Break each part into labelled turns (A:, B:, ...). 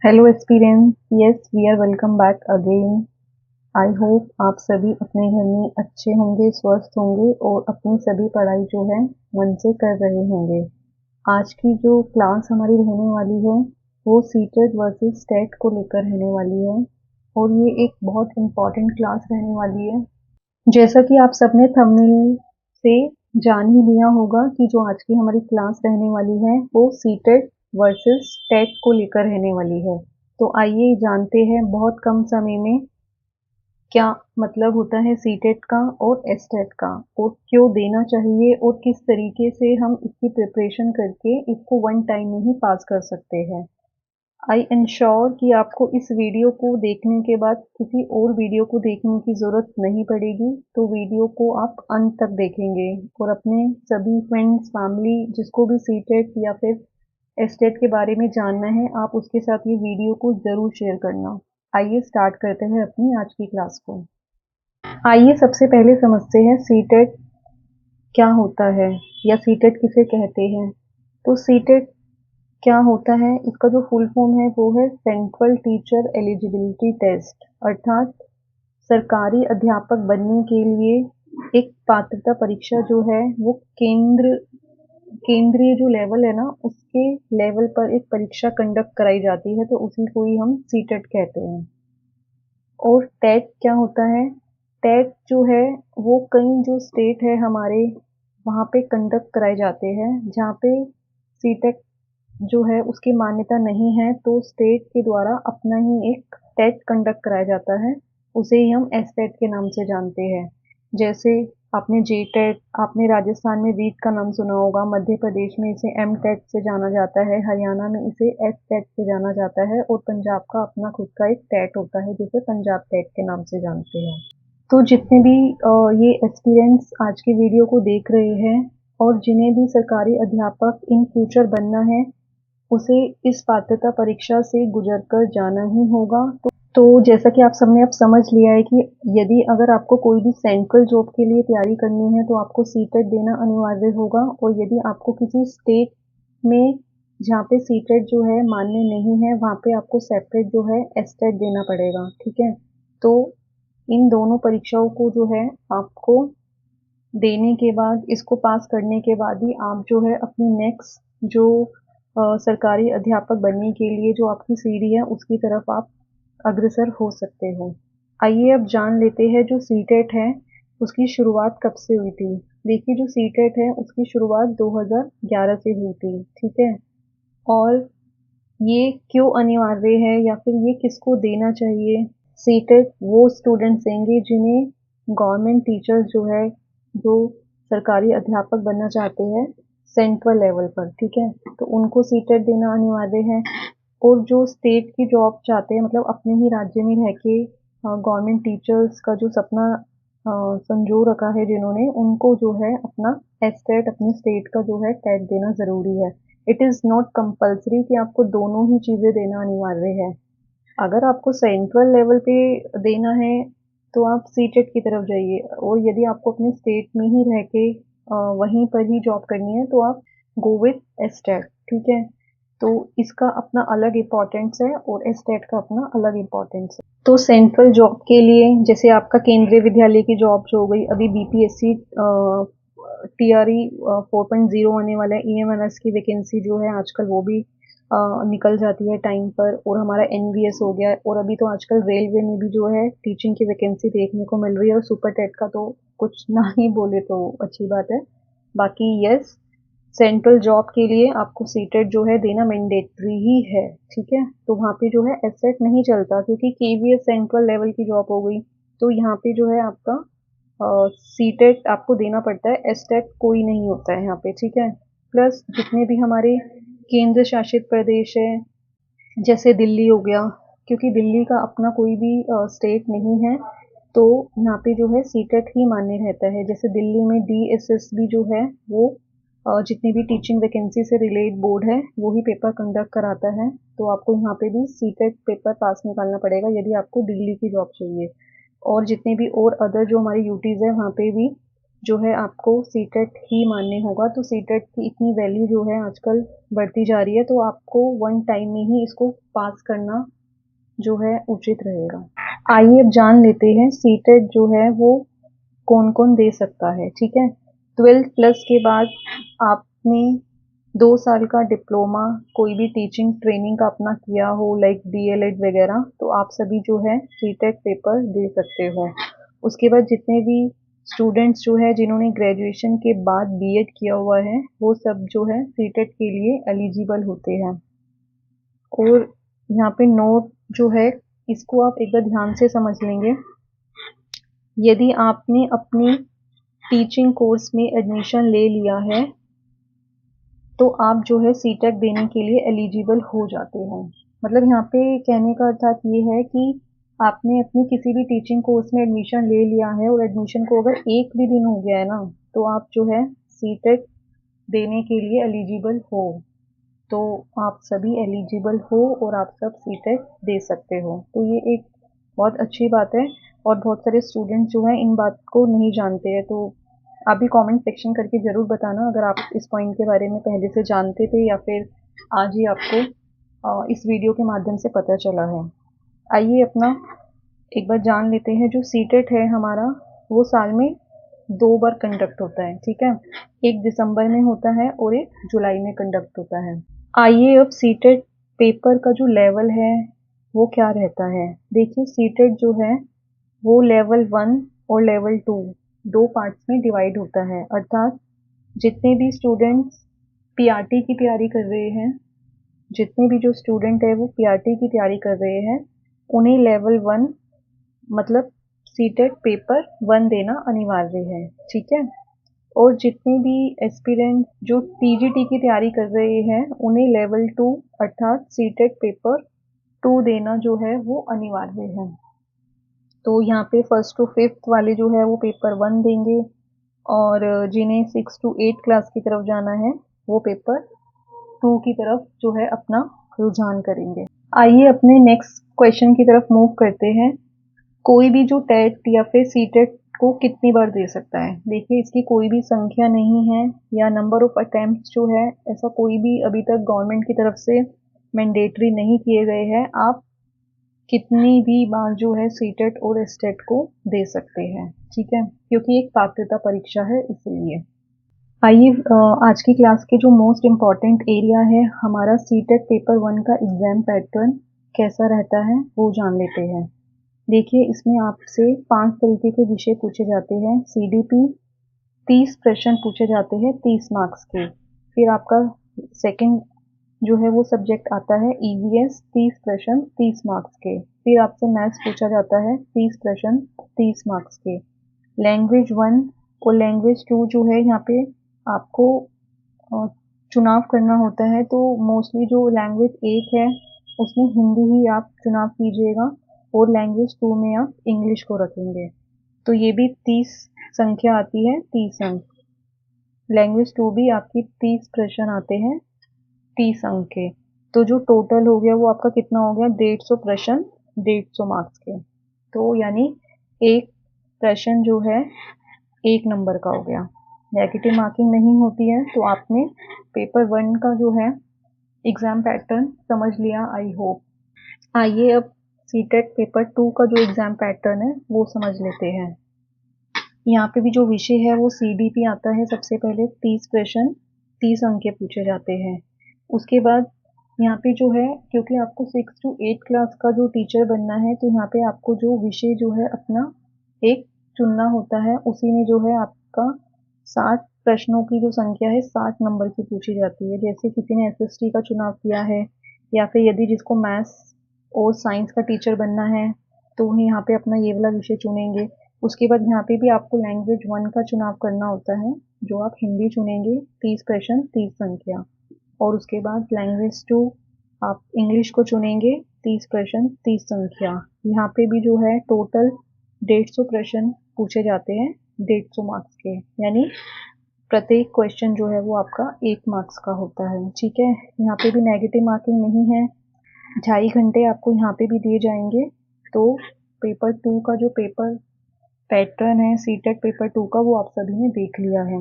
A: Hello experience. Yes, we are welcome back again. I hope आप सभी अपने घर में अच्छे होंगे, स्वस्थ होंगे और अपनी सभी पढ़ाई जो है मन से कर रहे होंगे। आज की जो क्लास हमारी रहने वाली है वो सीटेट वर्सेस टेट को लेकर रहने वाली है और ये एक बहुत इम्पॉर्टेंट क्लास रहने वाली है। जैसा कि आप सबने थंबनेल से जान ही लिया होगा कि जो आज की हमारी क्लास रहने वाली है वो सीटेट वर्सेस टेट को लेकर रहने वाली है। तो आइए जानते हैं बहुत कम समय में क्या मतलब होता है सीटेट का और एसटेट का और क्यों देना चाहिए और किस तरीके से हम इसकी प्रिपरेशन करके इसको वन टाइम में ही पास कर सकते हैं। आई इंश्योर कि आपको इस वीडियो को देखने के बाद किसी और वीडियो को देखने की ज़रूरत नहीं पड़ेगी, तो वीडियो को आप अंत तक देखेंगे और अपने सभी फ्रेंड्स, फैमिली जिसको भी सीटेट या फिर एस्टेट के बारे में जानना है, आप उसके साथ ये वीडियो को ज़रूर शेयर करना। आइए स्टार्ट करते हैं अपनी आज की क्लास को। आइए सबसे पहले समझते हैं सीटेट क्या होता है या सीटेट किसे कहते हैं। तो सीटेट क्या होता है, इसका जो फुल फॉर्म है वो है सेंट्रल टीचर एलिजिबिलिटी टेस्ट, अर्थात सरकारी अध्यापक बनने के लिए एक पात्रता परीक्षा जो है वो केंद्रीय जो लेवल है ना उसके लेवल पर एक परीक्षा कंडक्ट कराई जाती है, तो उसी को ही हम सीटेट कहते हैं। और टेट क्या होता है, टेट जो है वो कई जो स्टेट है हमारे वहाँ पे कंडक्ट कराए जाते हैं, जहाँ पे सीटेट जो है उसकी मान्यता नहीं है तो स्टेट के द्वारा अपना ही एक टेट कंडक्ट कराया जाता है, उसे ही हम एस टेट के नाम से जानते हैं। जैसे आपने जे टेट, आपने राजस्थान में रीट का नाम सुना होगा, मध्य प्रदेश में इसे एम टेट से जाना जाता है, हरियाणा में इसे एस टेट से जाना जाता है और पंजाब का अपना खुद का एक टेट होता है जिसे पंजाब टेट के नाम से जानते हैं। तो जितने भी ये एक्सपीरियंस आज की वीडियो को देख रहे हैं और जिन्हें भी सरकारी अध्यापक इन फ्यूचर बनना है उसे इस पात्रता परीक्षा से गुजरकर जाना ही होगा। तो जैसा कि आप सबने अब समझ लिया है कि यदि अगर आपको कोई भी सेंट्रल जॉब के लिए तैयारी करनी है तो आपको सीटेट देना अनिवार्य होगा, और यदि आपको किसी स्टेट में जहाँ पे सीटेट जो है मान्य नहीं है वहाँ पे आपको सेपरेट जो है एसटेट देना पड़ेगा। ठीक है, तो इन दोनों परीक्षाओं को जो है आपको देने के बाद, इसको पास करने के बाद ही आप जो है अपनी नेक्स्ट जो सरकारी अध्यापक बनने के लिए जो आपकी सीढ़ी है उसकी तरफ आप अग्रसर हो सकते हो। आइए अब जान लेते हैं जो सीटेट है उसकी शुरुआत कब से हुई थी। देखिए, जो सीटेट है उसकी शुरुआत 2011 से हुई थी। ठीक है, और ये क्यों अनिवार्य है या फिर ये किसको देना चाहिए। सीटेट वो स्टूडेंट्स देंगे जिन्हें गवर्नमेंट टीचर्स जो है, जो सरकारी अध्यापक बनना चाहते हैं सेंट्रल लेवल पर, ठीक है, तो उनको सीटेट देना अनिवार्य है। और जो स्टेट की जॉब चाहते हैं, मतलब अपने ही राज्य में रह के गवर्नमेंट टीचर्स का जो सपना संजो रखा है जिन्होंने, उनको जो है अपना एस्टेट, अपने स्टेट का जो है टेट देना ज़रूरी है। इट इज़ नॉट कंपल्सरी कि आपको दोनों ही चीज़ें देना अनिवार्य है। अगर आपको सेंट्रल लेवल पे देना है तो आप सीटेट की तरफ जाइए, और यदि आपको अपने स्टेट में ही रह के वहीं पर ही जॉब करनी है तो आप गो विथ एस्टेट। ठीक है, तो इसका अपना अलग इम्पोर्टेंस है और एस्टेट का अपना अलग इम्पोर्टेंस है। तो सेंट्रल जॉब के लिए जैसे आपका केंद्रीय विद्यालय की जॉब जो हो गई, अभी बीपीएससी टीआरई 4.0 आने वाला है, ईएमएनएस की वैकेंसी जो है आजकल वो भी निकल जाती है टाइम पर, और हमारा एनवीएस हो गया, और अभी तो आजकल रेलवे में भी जो है टीचिंग की वैकेंसी देखने को मिल रही है, और सुपर टेट का तो कुछ ना ही बोले तो अच्छी बात है। बाकी यस, सेंट्रल जॉब के लिए आपको सीटेट जो है देना मैंडेटरी ही है। ठीक है, तो वहाँ पे जो है एससेट नहीं चलता, क्योंकि केवीएस सेंट्रल लेवल की जॉब हो गई, तो यहाँ पे जो है आपका सीटेट आपको देना पड़ता है, एसटेट कोई नहीं होता है यहाँ पे। ठीक है, प्लस जितने भी हमारे केंद्र शासित प्रदेश है जैसे दिल्ली हो गया, क्योंकि दिल्ली का अपना कोई भी स्टेट नहीं है तो यहाँ पे जो है सीटेट ही मान्य रहता है। जैसे दिल्ली में डीएसएसबी जो है वो जितनी भी टीचिंग वैकेंसी से रिलेटेड बोर्ड है वो ही पेपर कंडक्ट कराता है, तो आपको यहाँ पे भी सीटेट पेपर पास निकालना पड़ेगा यदि आपको दिल्ली की जॉब चाहिए। और जितने भी और अदर जो हमारी यूटीज है वहाँ पे भी जो है आपको सीटेट ही मानने होगा। तो सीटेट की इतनी वैल्यू जो है आजकल बढ़ती जा रही है, तो आपको वन टाइम में ही इसको पास करना जो है उचित रहेगा। आइए अब जान लेते हैं सीटेट जो है वो कौन कौन दे सकता है। ठीक है, 12th प्लस के बाद आपने 2 साल का डिप्लोमा कोई भी टीचिंग ट्रेनिंग का अपना किया हो, लाइक DLED वगैरह, तो आप सभी जो है सीटेट पेपर दे सकते हो। उसके बाद जितने भी स्टूडेंट्स जो है जिन्होंने ग्रेजुएशन के बाद बीएड किया हुआ है, वो सब जो है सीटेट के लिए एलिजिबल होते हैं। और यहाँ पे नोट जो है इसको आप एक बार ध्यान से समझ लेंगे। यदि आपने अपनी टीचिंग कोर्स में एडमिशन ले लिया है तो आप जो है सीटेट देने के लिए एलिजिबल हो जाते हैं। मतलब यहाँ पे कहने का अर्थात ये है कि आपने अपनी किसी भी टीचिंग कोर्स में एडमिशन ले लिया है और एडमिशन को अगर एक भी दिन हो गया है ना, तो आप जो है सीटेट देने के लिए एलिजिबल हो। तो आप सभी एलिजिबल हो और आप सब सीटेट दे सकते हो। तो ये एक बहुत अच्छी बात है और बहुत सारे स्टूडेंट्स जो हैं इन बात को नहीं जानते हैं। तो आप भी कमेंट सेक्शन करके ज़रूर बताना अगर आप इस पॉइंट के बारे में पहले से जानते थे या फिर आज ही आपको इस वीडियो के माध्यम से पता चला है। आइए अपना एक बार जान लेते हैं। जो सीटेट है हमारा वो साल में 2 बार कंडक्ट होता है। ठीक है, एक दिसंबर में होता है और एक जुलाई में कंडक्ट होता है। आइए अब सीटेट पेपर का जो लेवल है वो क्या रहता है। देखिए सीटेट जो है वो लेवल 1 और लेवल 2 दो पार्ट्स में डिवाइड होता है। अर्थात जितने भी स्टूडेंट्स पीआरटी की तैयारी कर रहे हैं, जितने भी जो स्टूडेंट है वो पीआरटी की तैयारी कर रहे हैं, उन्हें लेवल 1 मतलब सीटेट पेपर 1 देना अनिवार्य है। ठीक है, और जितने भी एस्पिरेंट जो टीजीटी की तैयारी कर रहे हैं उन्हें लेवल 2 अर्थात सीटेट पेपर 2 देना जो है वो अनिवार्य है। तो यहाँ पे 1st to 5th वाले जो है वो पेपर 1 देंगे और जिन्हें 6 to 8 क्लास की तरफ जाना है वो पेपर 2 की तरफ जो है अपना रुझान करेंगे। आइए अपने नेक्स्ट क्वेश्चन की तरफ मूव करते हैं। कोई भी जो टेट या फिर सीटेट को कितनी बार दे सकता है। देखिए इसकी कोई भी संख्या नहीं है या नंबर ऑफ अटेम्प्ट जो है ऐसा कोई भी अभी तक गवर्नमेंट की तरफ से मैंडेटरी नहीं किए गए हैं। आप कितनी भी बार जो है सीटेट और एस्टेट को दे सकते हैं। ठीक है, क्योंकि एक पात्रता परीक्षा है इसलिए। आइए आज की क्लास के जो मोस्ट इम्पॉर्टेंट एरिया है हमारा सीटेट पेपर 1 का एग्जाम पैटर्न कैसा रहता है वो जान लेते हैं। देखिए इसमें आपसे 5 तरीके के विषय पूछे जाते हैं। सीडीपी 30 प्रश्न पूछे जाते हैं 30 मार्क्स के। फिर आपका सेकंड जो है वो सब्जेक्ट आता है ईवीएस 30 प्रश्न 30 मार्क्स के। फिर आपसे मैथ्स पूछा जाता है 30 प्रश्न 30 मार्क्स के। लैंग्वेज 1 और लैंग्वेज 2 जो है यहाँ पे आपको चुनाव करना होता है। तो मोस्टली जो लैंग्वेज 1 है उसमें हिंदी ही आप चुनाव कीजिएगा और लैंग्वेज 2 में आप इंग्लिश को रखेंगे। तो ये भी 30 संख्या आती है, 30 अंक। लैंग्वेज 2 भी आपकी 30 प्रश्न आते हैं 30 अंक के। तो जो टोटल हो गया वो आपका कितना हो गया 150 प्रश्न 150 मार्क्स के। तो यानी एक प्रश्न जो है 1 नंबर का हो गया। नेगेटिव मार्किंग नहीं होती है। तो आपने पेपर 1 का जो है एग्जाम पैटर्न समझ लिया आई होप। आइए अब सीटेट पेपर 2 का जो एग्जाम पैटर्न है वो समझ लेते हैं। यहाँ पे भी जो विषय है वो सीडीपी आता है। सबसे पहले 30 प्रश्न 30 अंक के पूछे जाते हैं। उसके बाद यहाँ पे जो है क्योंकि आपको 6 to 8 क्लास का जो टीचर बनना है तो यहाँ पे आपको जो विषय जो है अपना एक चुनना होता है। उसी में जो है आपका 60 प्रश्नों की जो संख्या है 60 नंबर की पूछी जाती है। जैसे किसी ने एसएसटी का चुनाव किया है या फिर यदि जिसको मैथ्स और साइंस का टीचर बनना है तो वह यहाँ पे अपना ये वाला विषय चुनेंगे। उसके बाद यहाँ पे भी आपको लैंग्वेज 1 का चुनाव करना होता है जो आप हिंदी चुनेंगे 30 प्रश्न 30 संख्या। और उसके बाद लैंग्वेज 2 आप इंग्लिश को चुनेंगे 30 प्रश्न 30 संख्या। यहाँ पे भी जो है टोटल 150 प्रश्न पूछे जाते हैं 150 मार्क्स के। यानी प्रत्येक क्वेश्चन जो है वो आपका 1 मार्क्स का होता है। ठीक है, यहाँ पे भी नेगेटिव मार्किंग नहीं है। 2.5 घंटे आपको यहाँ पे भी दिए जाएंगे। तो पेपर 2 का जो पेपर पैटर्न है सीटेट पेपर 2 का वो आप सभी ने देख लिया है।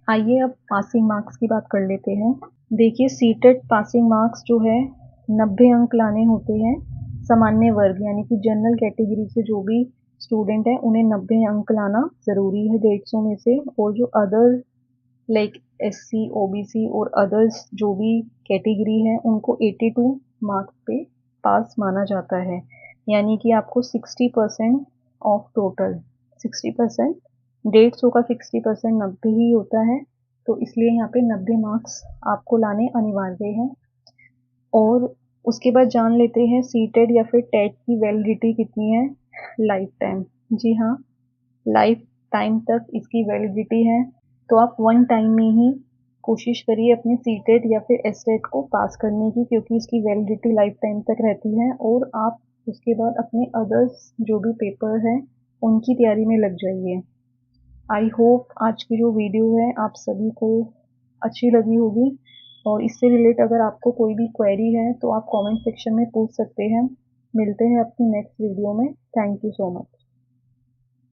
A: आइए अब पासिंग मार्क्स की बात कर लेते हैं। देखिए सीटेट पासिंग मार्क्स जो है 90 अंक लाने होते हैं। सामान्य वर्ग यानी कि जनरल कैटेगरी से जो भी स्टूडेंट है उन्हें 90 अंक लाना ज़रूरी है 150 में से, और जो अदर लाइक एससी, ओबीसी और अदर्स जो भी कैटेगरी है उनको 82 मार्क्स पे पास माना जाता है। यानी कि आपको 60% ऑफ टोटल 60%, 150 का 60% 90 ही होता है, तो इसलिए यहाँ पे 90 मार्क्स आपको लाने अनिवार्य हैं। और उसके बाद जान लेते हैं सीटेट या फिर टेट की वैलिडिटी कितनी है। लाइफ टाइम, जी हाँ, लाइफ टाइम तक इसकी वैलिडिटी है। तो आप वन टाइम में ही कोशिश करिए अपने सीटेट या फिर एसटेट को पास करने की, क्योंकि इसकी वैलिडिटी लाइफ टाइम तक रहती है। और आप उसके बाद अपने अदर्स जो भी पेपर है उनकी तैयारी में लग जाइए। आई होप आज की जो वीडियो है आप सभी को अच्छी लगी होगी, और इससे रिलेट अगर आपको कोई भी क्वेरी है तो आप कमेंट सेक्शन में पूछ सकते हैं। मिलते हैं अपनी नेक्स्ट वीडियो में। Thank you so much.